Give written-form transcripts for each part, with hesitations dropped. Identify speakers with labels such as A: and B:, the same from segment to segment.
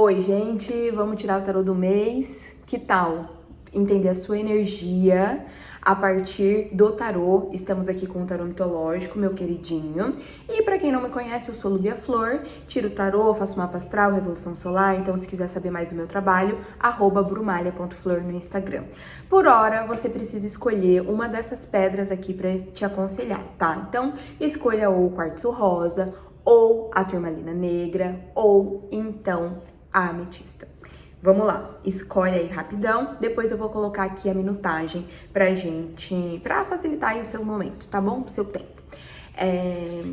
A: Oi, gente, vamos tirar o tarô do mês. Que tal entender a sua energia a partir do tarô? Estamos aqui com o tarô mitológico, meu queridinho. E pra quem não me conhece, eu sou Lúbia Flor, tiro tarô, faço mapa astral, revolução solar. Então, se quiser saber mais do meu trabalho, @brumalha.flor no Instagram. Por hora, você precisa escolher uma dessas pedras aqui pra te aconselhar, tá? Então, escolha ou o quartzo rosa, ou a turmalina negra, ou então a ametista. Vamos lá, escolhe aí rapidão, depois eu vou colocar aqui a minutagem pra facilitar aí o seu momento, tá bom? O seu tempo.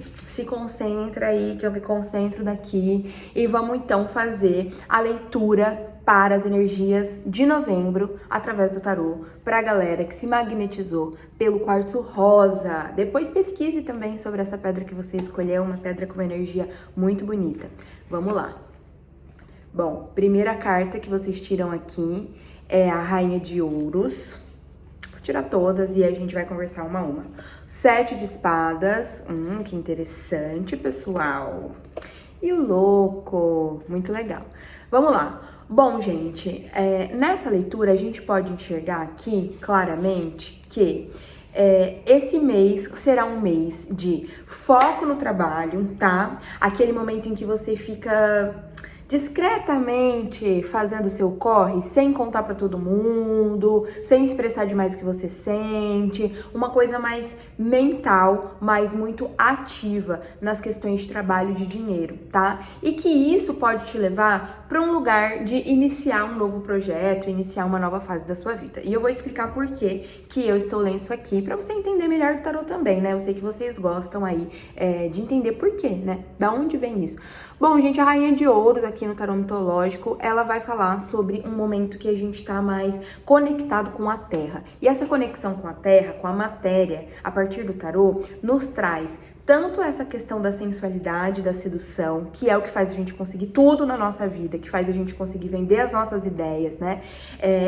A: Se concentra aí, que eu me concentro daqui, e vamos então fazer a leitura para as energias de novembro através do tarô, pra galera que se magnetizou pelo quartzo rosa. Depois pesquise também sobre essa pedra que você escolheu, uma pedra com uma energia muito bonita. Vamos lá. Bom, primeira carta que vocês tiram aqui é a Rainha de Ouros. Vou tirar todas e a gente vai conversar uma a uma. 7 de espadas. Que interessante, pessoal. E o louco, muito legal. Vamos lá. Bom, gente, nessa leitura a gente pode enxergar aqui claramente que esse mês será um mês de foco no trabalho, tá? Aquele momento em que você fica discretamente fazendo o seu corre, sem contar pra todo mundo, sem expressar demais o que você sente, uma coisa mais mental, mas muito ativa nas questões de trabalho e de dinheiro, tá? E que isso pode te levar para um lugar de iniciar um novo projeto, iniciar uma nova fase da sua vida. E eu vou explicar por que eu estou lendo isso aqui, pra você entender melhor do tarô também, né? Eu sei que vocês gostam aí de entender por quê, né? Da onde vem isso. Bom, gente, a Rainha de Ouros aqui no tarô mitológico, ela vai falar sobre um momento que a gente tá mais conectado com a Terra. E essa conexão com a Terra, com a matéria, a partir do tarô, nos traz tanto essa questão da sensualidade, da sedução, que é o que faz a gente conseguir tudo na nossa vida, que faz a gente conseguir vender as nossas ideias, né?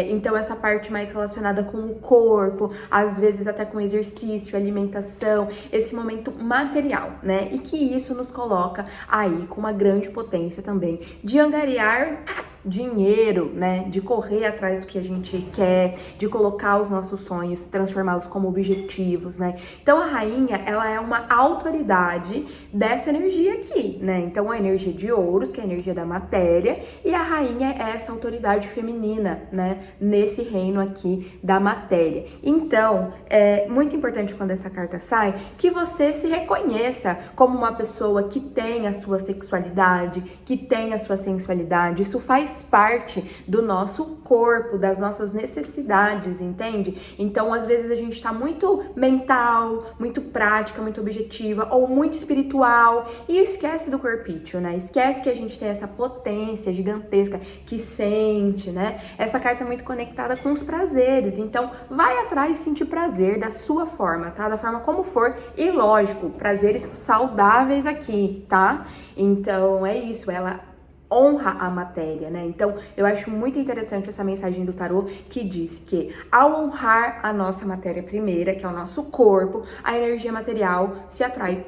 A: Então, essa parte mais relacionada com o corpo, às vezes até com exercício, alimentação, esse momento material, né? E que isso nos coloca aí com uma grande potência também de angariar dinheiro, né, de correr atrás do que a gente quer, de colocar os nossos sonhos, transformá-los como objetivos, né? Então a rainha, ela é uma autoridade dessa energia aqui, né? Então a energia de Ouros, que é a energia da matéria, e a rainha é essa autoridade feminina, né, nesse reino aqui da matéria. Então, é muito importante quando essa carta sai, que você se reconheça como uma pessoa que tem a sua sexualidade, que tem a sua sensualidade. Isso faz parte do nosso corpo, das nossas necessidades, entende? Então, às vezes a gente tá muito mental, muito prática, muito objetiva ou muito espiritual e esquece do corpício, né? Esquece que a gente tem essa potência gigantesca que sente, né? Essa carta é muito conectada com os prazeres, então vai atrás de sentir prazer da sua forma, tá? Da forma como for e, lógico, prazeres saudáveis aqui, tá? Então, é isso, ela honra a matéria, né? Então, eu acho muito interessante essa mensagem do tarô que diz que ao honrar a nossa matéria primeira, que é o nosso corpo, a energia material se atrai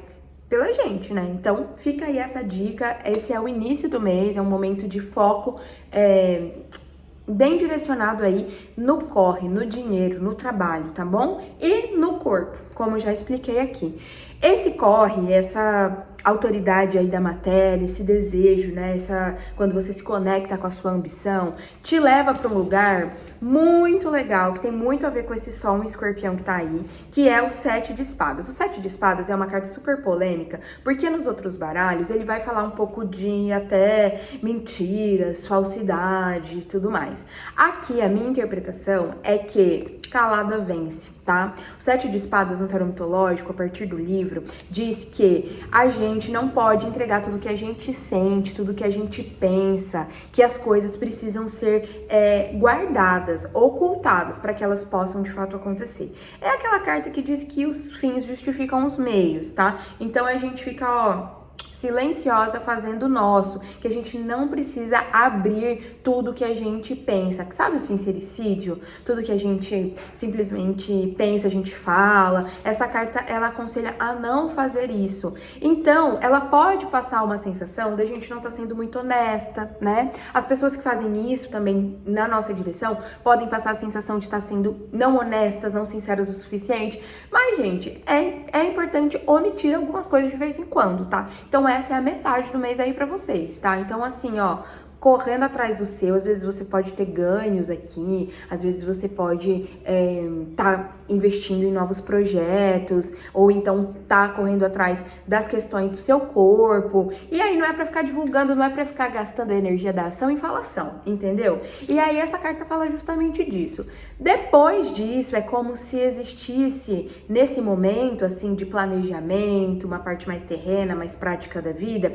A: pela gente, né? Então, fica aí essa dica. Esse é o início do mês, é um momento de foco bem direcionado aí no corre, no dinheiro, no trabalho, tá bom? E no corpo, como já expliquei aqui. Esse corre, essa autoridade aí da matéria, esse desejo, né? Quando você se conecta com a sua ambição, te leva para um lugar muito legal, que tem muito a ver com esse sol em escorpião que tá aí, que é o 7 de espadas. O 7 de espadas é uma carta super polêmica, porque nos outros baralhos ele vai falar um pouco de até mentiras, falsidade e tudo mais. Aqui a minha interpretação é que calada vence, tá? O 7 de espadas no tarô mitológico, a partir do livro, diz que a gente não pode entregar tudo que a gente sente, tudo que a gente pensa, que as coisas precisam ser guardadas, ocultadas, para que elas possam de fato acontecer. É aquela carta que diz que os fins justificam os meios, tá? Então a gente fica, silenciosa fazendo o nosso, que a gente não precisa abrir tudo que a gente pensa. Sabe o sincericídio? Tudo que a gente simplesmente pensa, a gente fala. Essa carta, ela aconselha a não fazer isso. Então, ela pode passar uma sensação da gente não estar sendo muito honesta, né? As pessoas que fazem isso também na nossa direção podem passar a sensação de estar sendo não honestas, não sinceras o suficiente. Mas, gente, é importante omitir algumas coisas de vez em quando, tá? Então, essa é a metade do mês aí pra vocês, tá? Então, assim, ó, correndo atrás do seu, às vezes você pode ter ganhos aqui, às vezes você pode tá investindo em novos projetos, ou então tá correndo atrás das questões do seu corpo, e aí não é pra ficar divulgando, não é pra ficar gastando a energia da ação em falação, entendeu? E aí essa carta fala justamente disso. Depois disso, é como se existisse, nesse momento, assim, de planejamento, uma parte mais terrena, mais prática da vida,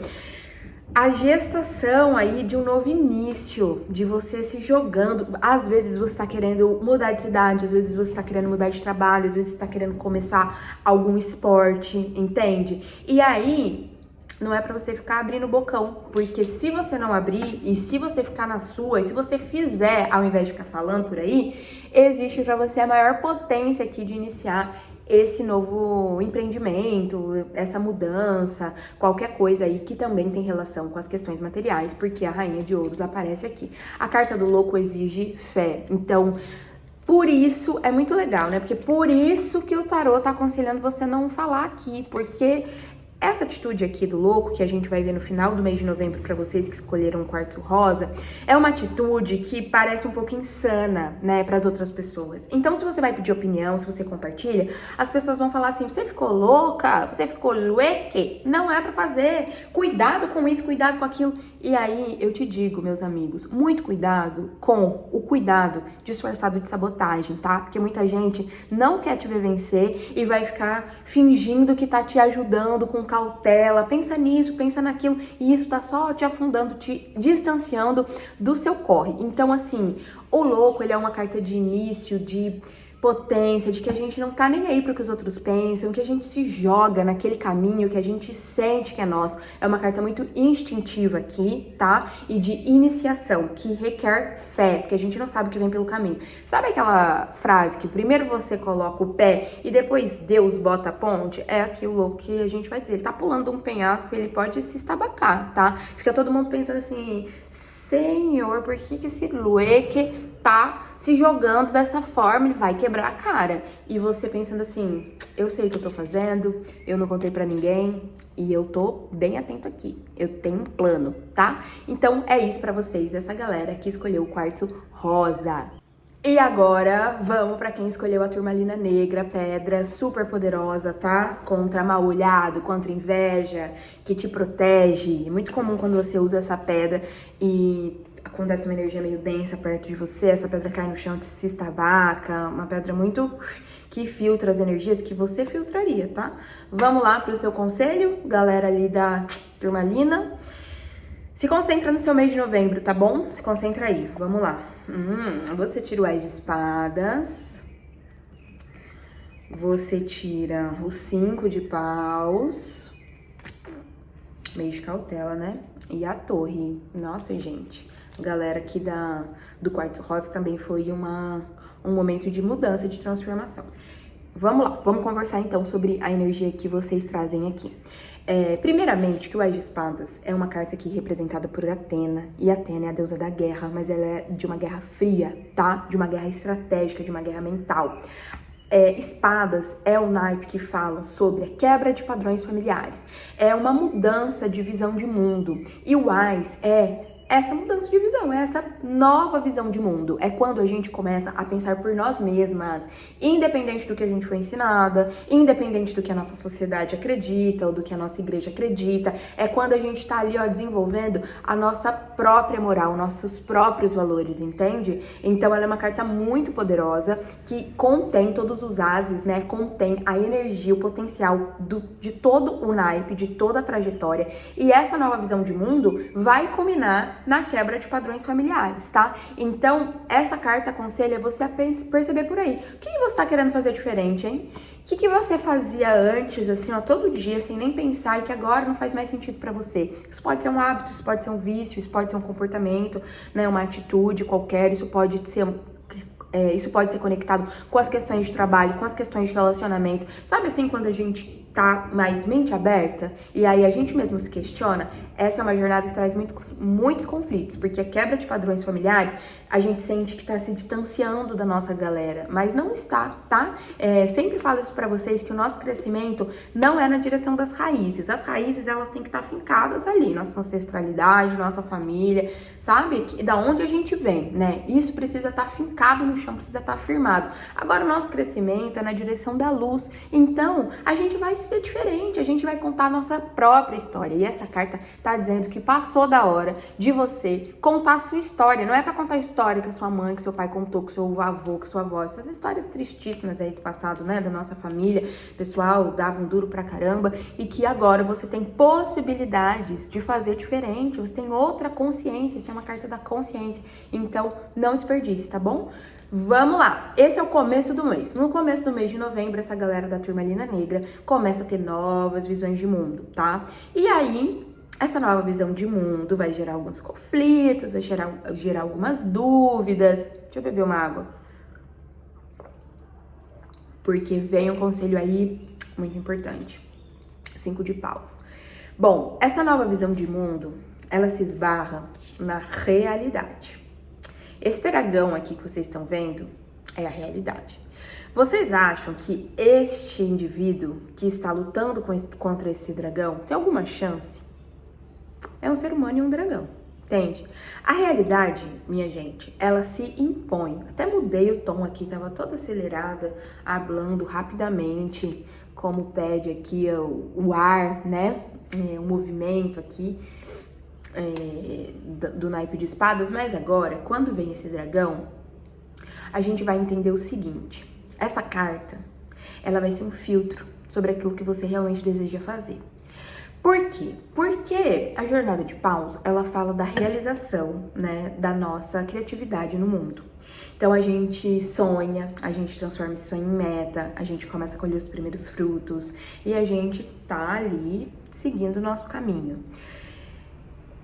A: a gestação aí de um novo início, de você se jogando. Às vezes você tá querendo mudar de cidade, às vezes você tá querendo mudar de trabalho, às vezes você tá querendo começar algum esporte, entende? E aí, não é pra você ficar abrindo o bocão, porque se você não abrir e se você ficar na sua, e se você fizer ao invés de ficar falando por aí, existe pra você a maior potência aqui de iniciar esse novo empreendimento, essa mudança, qualquer coisa aí que também tem relação com as questões materiais, porque a Rainha de Ouros aparece aqui. A carta do louco exige fé, então por isso é muito legal, né? Porque por isso que o tarô tá aconselhando você não falar aqui, porque essa atitude aqui do louco, que a gente vai ver no final do mês de novembro para vocês que escolheram o quartzo rosa, é uma atitude que parece um pouco insana, né, para as outras pessoas. Então, se você vai pedir opinião, se você compartilha, as pessoas vão falar assim: você ficou louca? Você ficou lueque? Não é para fazer. Cuidado com isso, cuidado com aquilo. E aí, eu te digo, meus amigos, muito cuidado com o cuidado disfarçado de sabotagem, tá? Porque muita gente não quer te ver vencer e vai ficar fingindo que tá te ajudando com cautela. Pensa nisso, pensa naquilo, e isso tá só te afundando, te distanciando do seu corre. Então, assim, o louco, ele é uma carta de início, de potência, de que a gente não tá nem aí pro que os outros pensam, que a gente se joga naquele caminho que a gente sente que é nosso. É uma carta muito instintiva aqui, tá? E de iniciação, que requer fé, porque a gente não sabe o que vem pelo caminho. Sabe aquela frase que primeiro você coloca o pé e depois Deus bota a ponte? É aquilo que a gente vai dizer. Ele tá pulando um penhasco, ele pode se estabacar, tá? Fica todo mundo pensando assim: Senhor, por que esse lueque tá se jogando dessa forma? Ele vai quebrar a cara. E você pensando assim: eu sei o que eu tô fazendo, eu não contei pra ninguém e eu tô bem atento aqui. Eu tenho um plano, tá? Então é isso pra vocês, essa galera que escolheu o quartzo rosa. E agora, vamos pra quem escolheu a turmalina negra, pedra super poderosa, tá? Contra mal olhado, contra inveja, que te protege. É muito comum quando você usa essa pedra e acontece uma energia meio densa perto de você, essa pedra cai no chão e se estabaca. Uma pedra muito que filtra as energias que você filtraria, tá? Vamos lá pro seu conselho, galera ali da turmalina. Se concentra no seu mês de novembro, tá bom? Se concentra aí, vamos lá. Você tira o Ás de Espadas. Você tira o 5 de Paus. Meio de cautela, né? E a Torre. Nossa, gente. Galera aqui do quartzo rosa também foi um momento de mudança, de transformação. Vamos lá, vamos conversar então sobre a energia que vocês trazem aqui. Primeiramente, que o Ás de Espadas é uma carta aqui representada por Atena, e Atena é a deusa da guerra, mas ela é de uma guerra fria, tá? De uma guerra estratégica, de uma guerra mental. Espadas é um naipe que fala sobre a quebra de padrões familiares, é uma mudança de visão de mundo, e o Ás é essa mudança de visão, essa nova visão de mundo. É quando a gente começa a pensar por nós mesmas, independente do que a gente foi ensinada, independente do que a nossa sociedade acredita ou do que a nossa igreja acredita. É quando a gente tá ali, ó, desenvolvendo a nossa própria moral, nossos próprios valores, entende? Então ela é uma carta muito poderosa que contém todos os ases, né? Contém a energia, o potencial de todo o naipe, de toda a trajetória. E essa nova visão de mundo vai culminar na quebra de padrões familiares, tá? Então, essa carta aconselha você a perceber por aí. O que você tá querendo fazer diferente, hein? O que você fazia antes, assim, ó, todo dia, sem nem pensar, e que agora não faz mais sentido pra você? Isso pode ser um hábito, isso pode ser um vício, isso pode ser um comportamento, né, uma atitude qualquer, isso pode ser conectado com as questões de trabalho, com as questões de relacionamento. Sabe assim, quando a gente tá mais mente aberta e aí a gente mesmo se questiona? Essa é uma jornada que traz muitos conflitos, porque a quebra de padrões familiares, a gente sente que tá se distanciando da nossa galera, mas não está, tá? Sempre falo isso pra vocês, que o nosso crescimento não é na direção das raízes. As raízes, elas têm que estar fincadas ali, nossa ancestralidade, nossa família, sabe? Da onde a gente vem, né? Isso precisa estar fincado no chão, precisa estar firmado. Agora, o nosso crescimento é na direção da luz, então a gente vai ser diferente, a gente vai contar a nossa própria história. E essa carta tá dizendo que passou da hora de você contar a sua história. Não é pra contar a história que a sua mãe, que seu pai contou, que seu avô, que sua avó, essas histórias tristíssimas aí do passado, né, da nossa família, pessoal, davam duro pra caramba, e que agora você tem possibilidades de fazer diferente, você tem outra consciência, isso é uma carta da consciência, então não desperdice, tá bom? Vamos lá, esse é o começo do mês. No começo do mês de novembro, essa galera da Turmalina Negra começa a ter novas visões de mundo, tá? E aí, essa nova visão de mundo vai gerar alguns conflitos, vai gerar algumas dúvidas. Deixa eu beber uma água. Porque vem um conselho aí muito importante. 5 de paus. Bom, essa nova visão de mundo, ela se esbarra na realidade. Esse dragão aqui que vocês estão vendo é a realidade. Vocês acham que este indivíduo que está lutando contra esse dragão tem alguma chance? É um ser humano e um dragão, entende? A realidade, minha gente, ela se impõe. Até mudei o tom aqui, tava toda acelerada, hablando rapidamente, como pede aqui o ar, né? O movimento aqui do naipe de espadas. Mas agora, quando vem esse dragão, a gente vai entender o seguinte. Essa carta, ela vai ser um filtro sobre aquilo que você realmente deseja fazer. Por quê? Porque a jornada de paus, ela fala da realização, né, da nossa criatividade no mundo. Então a gente sonha, a gente transforma esse sonho em meta, a gente começa a colher os primeiros frutos e a gente tá ali seguindo o nosso caminho.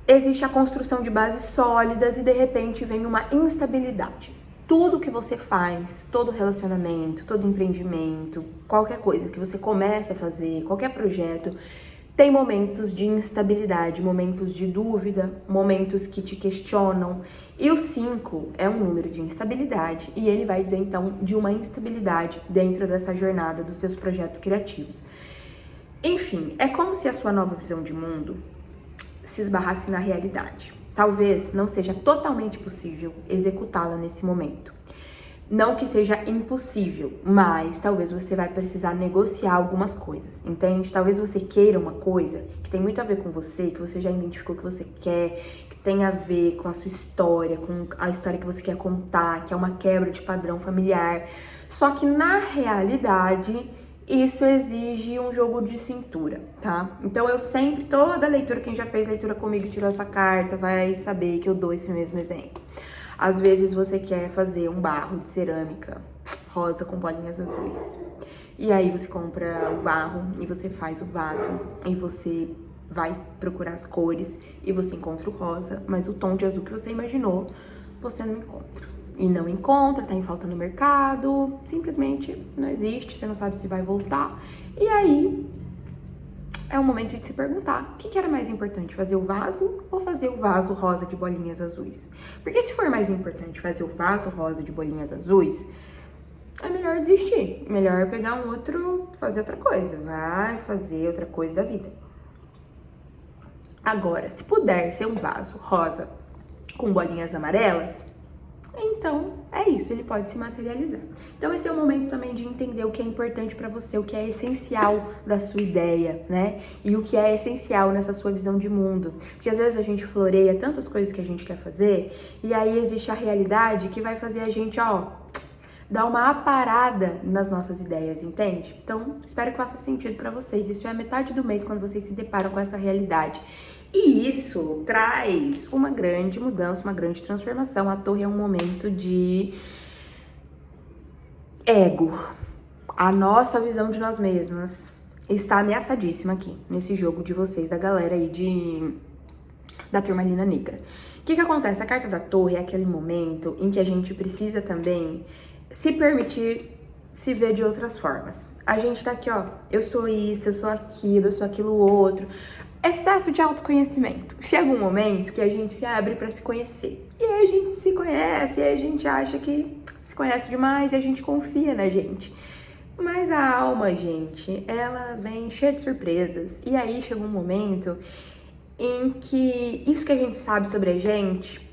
A: Existe a construção de bases sólidas e de repente vem uma instabilidade. Tudo que você faz, todo relacionamento, todo empreendimento, qualquer coisa que você comece a fazer, qualquer projeto, tem momentos de instabilidade, momentos de dúvida, momentos que te questionam. E o 5 é um número de instabilidade e ele vai dizer então de uma instabilidade dentro dessa jornada dos seus projetos criativos. Enfim, é como se a sua nova visão de mundo se esbarrasse na realidade. Talvez não seja totalmente possível executá-la nesse momento. Não que seja impossível, mas talvez você vai precisar negociar algumas coisas, entende? Talvez você queira uma coisa que tem muito a ver com você, que você já identificou que você quer, que tem a ver com a sua história, com a história que você quer contar, que é uma quebra de padrão familiar. Só que na realidade, isso exige um jogo de cintura, tá? Então eu sempre, toda leitura, quem já fez leitura comigo e tirou essa carta, vai saber que eu dou esse mesmo exemplo. Às vezes você quer fazer um barro de cerâmica rosa com bolinhas azuis. E aí você compra o barro e você faz o vaso. E você vai procurar as cores e você encontra o rosa, mas o tom de azul que você imaginou, você não encontra. E não encontra, tá em falta no mercado, simplesmente não existe, você não sabe se vai voltar. E aí é o momento de se perguntar, o que era mais importante, fazer o vaso ou fazer o vaso rosa de bolinhas azuis? Porque se for mais importante fazer o vaso rosa de bolinhas azuis, é melhor desistir, melhor pegar um outro, fazer outra coisa, vai fazer outra coisa da vida. Agora, se puder ser um vaso rosa com bolinhas amarelas, então é isso, ele pode se materializar. Então esse é o momento também de entender o que é importante pra você, o que é essencial da sua ideia, né? E o que é essencial nessa sua visão de mundo. Porque às vezes a gente floreia tantas coisas que a gente quer fazer, e aí existe a realidade que vai fazer a gente, dar uma aparada nas nossas ideias, entende? Então, espero que faça sentido pra vocês. Isso é a metade do mês quando vocês se deparam com essa realidade. E isso traz uma grande mudança, uma grande transformação. A torre é um momento de ego. a nossa visão de nós mesmas está ameaçadíssima aqui, nesse jogo de vocês, da galera aí da turmalina negra. O que acontece? A carta da torre é aquele momento em que a gente precisa também se permitir se ver de outras formas. A gente tá aqui, ó, eu sou isso, eu sou aquilo outro. Excesso de autoconhecimento. Chega um momento que a gente se abre pra se conhecer. E aí a gente se conhece, e aí a gente acha que se conhece demais e a gente confia na gente. Mas a alma, gente, ela vem cheia de surpresas. E aí chega um momento em que isso que a gente sabe sobre a gente,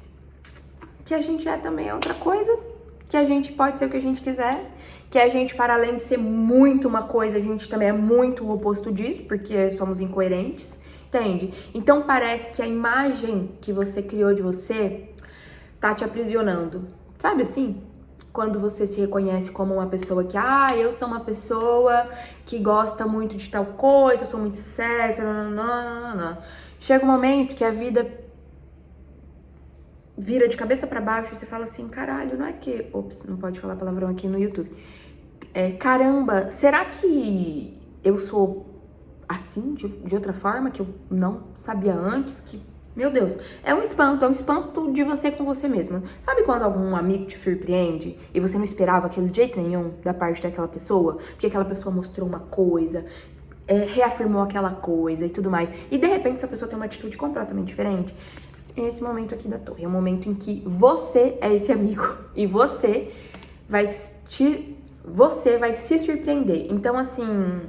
A: que a gente é também outra coisa, que a gente pode ser o que a gente quiser, que a gente, para além de ser muito uma coisa, a gente também é muito o oposto disso, porque somos incoerentes, entende? Então parece que a imagem que você criou de você tá te aprisionando, sabe assim? Quando você se reconhece como uma pessoa que, eu sou uma pessoa que gosta muito de tal coisa, eu sou muito certa, não. Chega um momento que a vida vira de cabeça pra baixo e você fala assim, caralho, não é que... Ops, não pode falar palavrão aqui no YouTube. Caramba, será que eu sou assim, de outra forma, que eu não sabia antes? Que, meu Deus, é um espanto de você com você mesma. Sabe quando algum amigo te surpreende e você não esperava aquilo de jeito nenhum da parte daquela pessoa? Porque aquela pessoa mostrou uma coisa... reafirmou aquela coisa e tudo mais. E de repente essa pessoa tem uma atitude completamente diferente. Esse momento aqui da torre é o momento em que você é esse amigo e você vai se surpreender. Então, assim,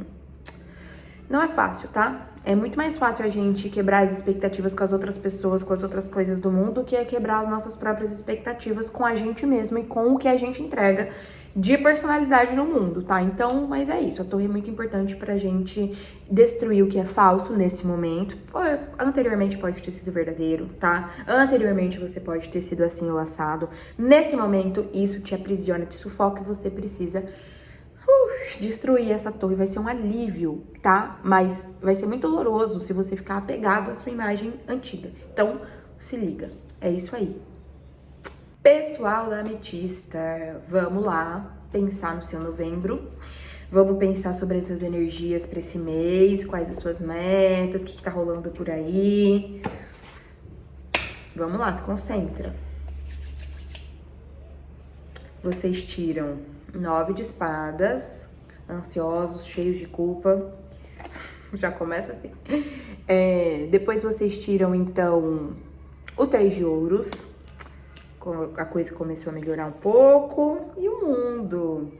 A: não é fácil, tá? É muito mais fácil a gente quebrar as expectativas com as outras pessoas, com as outras coisas do mundo, do que quebrar as nossas próprias expectativas com a gente mesmo e com o que a gente entrega de personalidade no mundo, tá? Então, mas é isso, a torre é muito importante pra gente destruir o que é falso nesse momento. Anteriormente pode ter sido verdadeiro, tá? Anteriormente você pode ter sido assim ou assado. Nesse momento, isso te aprisiona, te sufoca e você precisa destruir essa torre. Vai ser um alívio, tá? Mas vai ser muito doloroso se você ficar apegado à sua imagem antiga. Então, se liga, é isso aí. Pessoal da Ametista, vamos lá pensar no seu novembro. Vamos pensar sobre essas energias para esse mês, quais as suas metas, o que tá rolando por aí. Vamos lá, se concentra. Vocês tiram 9 de espadas, ansiosos, cheios de culpa. Já começa assim. Depois vocês tiram, então, o 3 de ouros. A coisa começou a melhorar um pouco. E o mundo?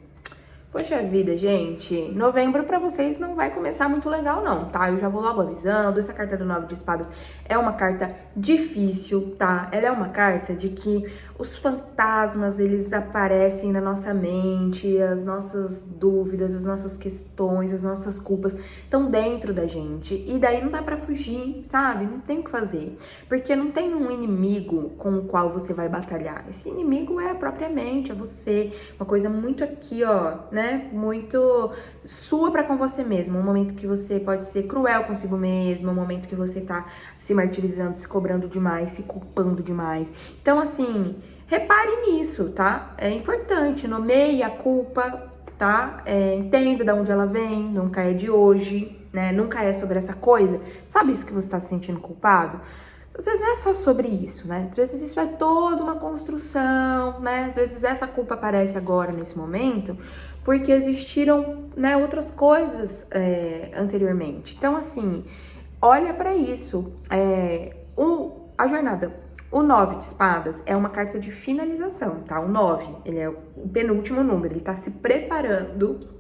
A: Poxa vida, gente. Novembro pra vocês não vai começar muito legal não, tá? Eu já vou logo avisando. Essa carta do 9 de espadas é uma carta difícil, tá? Ela é uma carta de que os fantasmas, eles aparecem na nossa mente, as nossas dúvidas, as nossas questões, as nossas culpas estão dentro da gente. E daí não dá pra fugir, sabe? Não tem o que fazer. Porque não tem um inimigo com o qual você vai batalhar. Esse inimigo é a própria mente, é você. Uma coisa muito aqui, ó, né? Muito sua pra com você mesmo. Um momento que você pode ser cruel consigo mesmo, um momento que você tá se martirizando, se cobrando demais, se culpando demais. Então, assim, repare nisso, tá? É importante, nomeie a culpa, tá? Entenda de onde ela vem, nunca é de hoje, né? Nunca é sobre essa coisa. Sabe isso que você tá se sentindo culpado? Às vezes não é só sobre isso, né? Às vezes isso é toda uma construção, né? Às vezes essa culpa aparece agora, nesse momento, porque existiram, né, outras coisas anteriormente. Então, assim, olha pra isso. A jornada, o 9 de espadas é uma carta de finalização, tá? O 9, ele é o penúltimo número, ele tá se preparando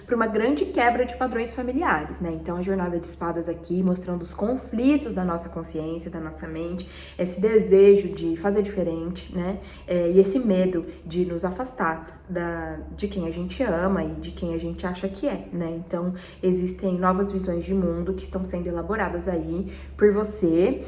A: para uma grande quebra de padrões familiares, né? Então, a jornada de espadas aqui, mostrando os conflitos da nossa consciência, da nossa mente, esse desejo de fazer diferente, né? E esse medo de nos afastar de quem a gente ama e de quem a gente acha que é, né? Então, existem novas visões de mundo que estão sendo elaboradas aí por você,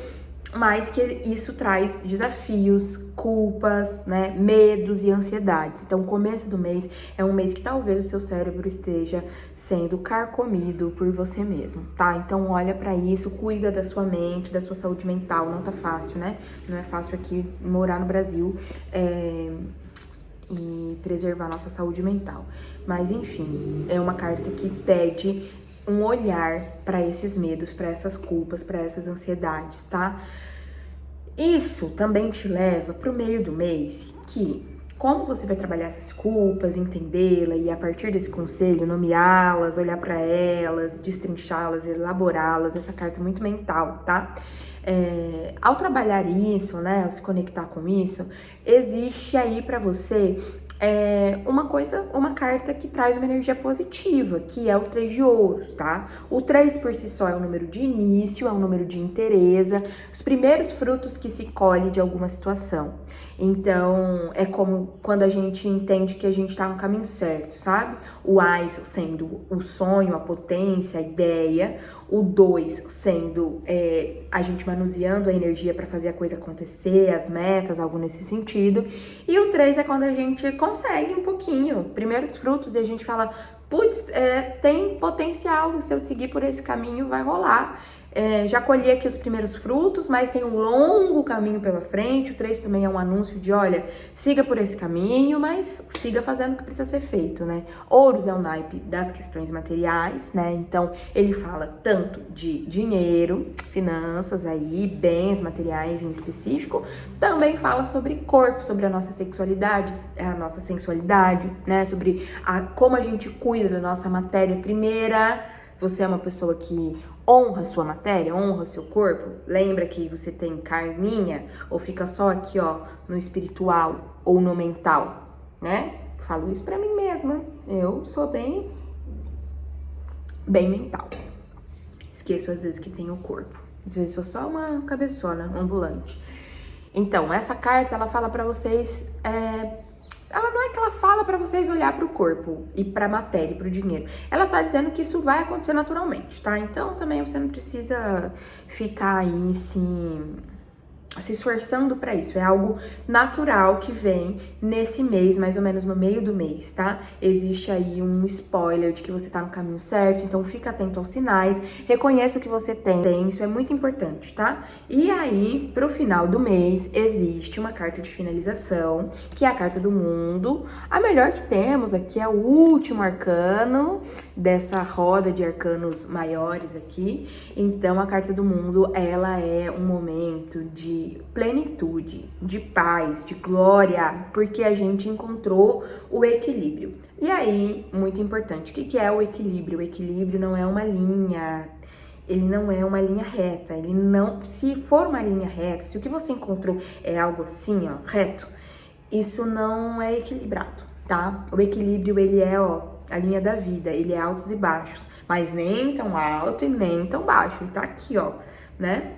A: mas que isso traz desafios, culpas, né, medos e ansiedades. Então, o começo do mês é um mês que talvez o seu cérebro esteja sendo carcomido por você mesmo, tá? Então, olha pra isso, cuida da sua mente, da sua saúde mental. Não tá fácil, né? Não é fácil aqui morar no Brasil. e preservar nossa saúde mental. Mas enfim, é uma carta que pede um olhar para esses medos, para essas culpas, para essas ansiedades, tá? Isso também te leva para o meio do mês, que como você vai trabalhar essas culpas, entendê-la e a partir desse conselho nomeá-las, olhar para elas, destrinchá-las, elaborá-las, essa carta é muito mental, tá? Ao trabalhar isso, né, ao se conectar com isso, existe aí para você uma carta que traz uma energia positiva, que é o 3 de ouros, tá? O 3 por si só é um número de início, é um número de inteireza, os primeiros frutos que se colhe de alguma situação. Então, é como quando a gente entende que a gente tá no caminho certo, sabe? O Ás sendo o sonho, a potência, a ideia. O 2 sendo a gente manuseando a energia para fazer a coisa acontecer, as metas, algo nesse sentido. E o 3 é quando a gente consegue um pouquinho, primeiros frutos, e a gente fala, putz, tem potencial, se eu seguir por esse caminho vai rolar. Já colhi aqui os primeiros frutos, mas tem um longo caminho pela frente. O 3 também é um anúncio de, olha, siga por esse caminho, mas siga fazendo o que precisa ser feito, né? Ouros é o naipe das questões materiais, né? Então, ele fala tanto de dinheiro, finanças aí, bens materiais em específico, também fala sobre corpo, sobre a nossa sexualidade, né? Sobre como a gente cuida da nossa matéria primeira. Você é uma pessoa que honra sua matéria, honra seu corpo? Lembra que você tem carninha? Ou fica só aqui, ó, no espiritual ou no mental, né? Falo isso pra mim mesma. Eu sou bem mental. Esqueço às vezes que tenho corpo. Às vezes sou só uma cabeçona ambulante. Então, essa carta, ela fala pra vocês... Ela não é que ela fala pra vocês olhar pro corpo e pra matéria, pro dinheiro. Ela tá dizendo que isso vai acontecer naturalmente, tá? Então também você não precisa ficar aí se esforçando pra isso. É algo natural que vem nesse mês, mais ou menos no meio do mês, tá? Existe aí um spoiler de que você tá no caminho certo, então fica atento aos sinais, reconheça o que você tem, isso é muito importante, tá? E aí, pro final do mês, existe uma carta de finalização, que é a carta do mundo. A melhor que temos aqui é o último arcano dessa roda de arcanos maiores aqui. Então, a carta do mundo, ela é um momento de plenitude, de paz, de glória, porque a gente encontrou o equilíbrio. E aí, muito importante, o que é o equilíbrio? O equilíbrio não é uma linha, ele não é uma linha reta, ele não, se for uma linha reta, se o que você encontrou é algo assim, ó, reto, isso não é equilibrado, tá? O equilíbrio, ele é, ó, a linha da vida, ele é altos e baixos, mas nem tão alto e nem tão baixo, ele tá aqui, ó, né?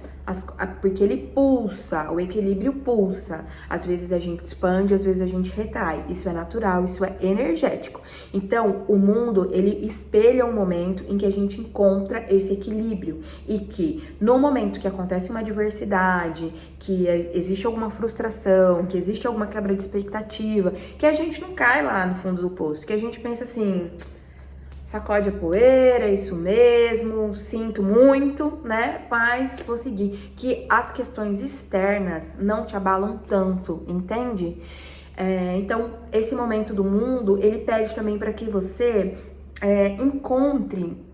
A: Porque ele pulsa, o equilíbrio pulsa. Às vezes a gente expande, às vezes a gente retrai. Isso é natural, isso é energético. Então, o mundo, ele espelha um momento em que a gente encontra esse equilíbrio. E que, no momento que acontece uma adversidade, que existe alguma frustração, que existe alguma quebra de expectativa, que a gente não cai lá no fundo do poço, que a gente pensa assim... Sacode a poeira, isso mesmo, sinto muito, né? Mas vou seguir. Que as questões externas não te abalam tanto, entende? Então, esse momento do mundo, ele pede também para que você encontre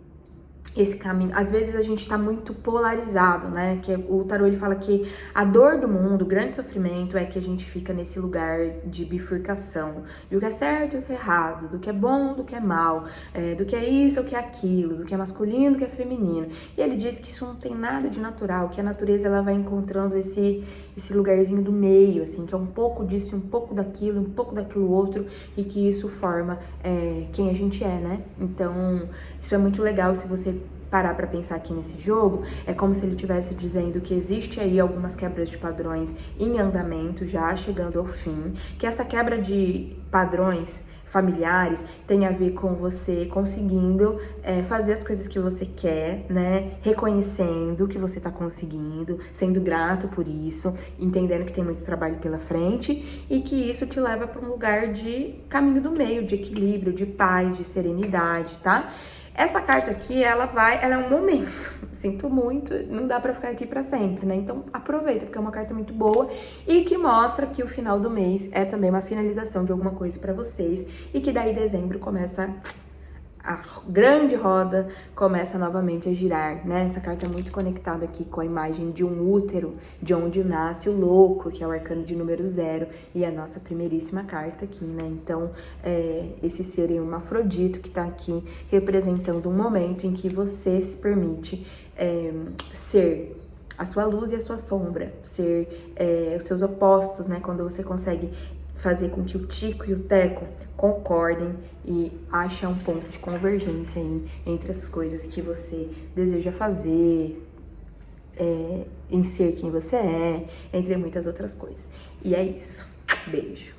A: esse caminho. Às vezes a gente tá muito polarizado, né? Que o tarô, ele fala que a dor do mundo, o grande sofrimento é que a gente fica nesse lugar de bifurcação, do que é certo e do que é errado, do que é bom, do que é mal, do que é isso ou que é aquilo, do que é masculino, do que é feminino. E ele diz que isso não tem nada de natural, que a natureza, ela vai encontrando esse lugarzinho do meio, assim, que é um pouco disso, um pouco daquilo outro, e que isso forma quem a gente é, né? Então, isso é muito legal. Se você parar pra pensar aqui nesse jogo, é como se ele estivesse dizendo que existe aí algumas quebras de padrões em andamento, já chegando ao fim, que essa quebra de padrões familiares tem a ver com você conseguindo fazer as coisas que você quer, né? Reconhecendo que você tá conseguindo, sendo grato por isso, entendendo que tem muito trabalho pela frente e que isso te leva para um lugar de caminho do meio, de equilíbrio, de paz, de serenidade, tá? Essa carta aqui, ela é um momento. Sinto muito, não dá pra ficar aqui pra sempre, né? Então aproveita, porque é uma carta muito boa e que mostra que o final do mês é também uma finalização de alguma coisa pra vocês e que daí dezembro começa a grande roda, começa novamente a girar, né? Essa carta é muito conectada aqui com a imagem de um útero, de onde nasce o louco, que é o arcano de número 0, e a nossa primeiríssima carta aqui, né? Então, esse ser hermafrodito que tá aqui representando um momento em que você se permite ser a sua luz e a sua sombra, ser os seus opostos, né? Quando você consegue fazer com que o Tico e o Teco concordem e achem um ponto de convergência aí entre as coisas que você deseja fazer, em ser quem você é, entre muitas outras coisas. E é isso. Beijo.